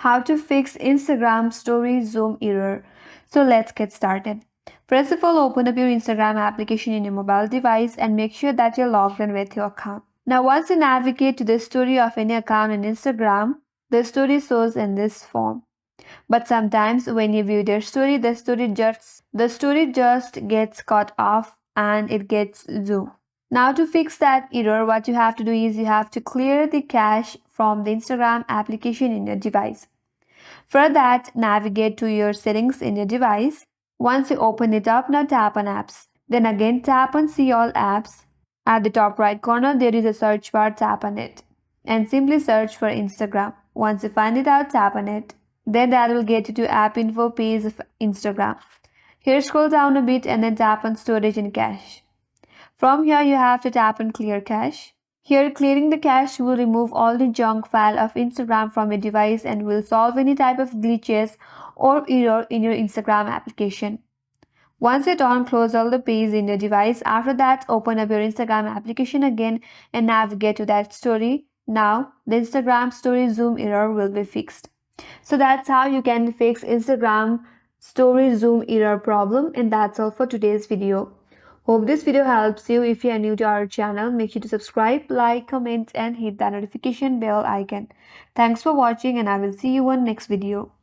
how to fix Instagram story zoom error. So let's get started. First of all, open up your Instagram application in your mobile device and make sure that you're logged in with your account. Now, once you navigate to the story of any account in Instagram, the story shows in this form. But sometimes when you view their story, the story just gets cut off and it gets zoomed. Now to fix that error, what you have to do is you have to clear the cache from the Instagram application in your device. For that, navigate to your settings in your device. Once you open it up, now tap on apps. Then again tap on see all apps. At the top right corner, there is a search bar, tap on it. And simply search for Instagram. Once you find it out, tap on it. Then that will get you to app info page of Instagram. Here scroll down a bit and then tap on storage and cache. From here you have to tap on clear cache. Here clearing the cache will remove all the junk file of Instagram from your device and will solve any type of glitches or error in your Instagram application. Once you're done, close all the pages in your device. After that, open up your Instagram application again and navigate to that story. Now, the Instagram story zoom error will be fixed. So that's how you can fix Instagram story zoom error problem, and that's all for today's video. Hope this video helps you. If you are new to our channel, make sure to subscribe, like, comment and hit that notification bell icon. Thanks for watching and I will see you on next video.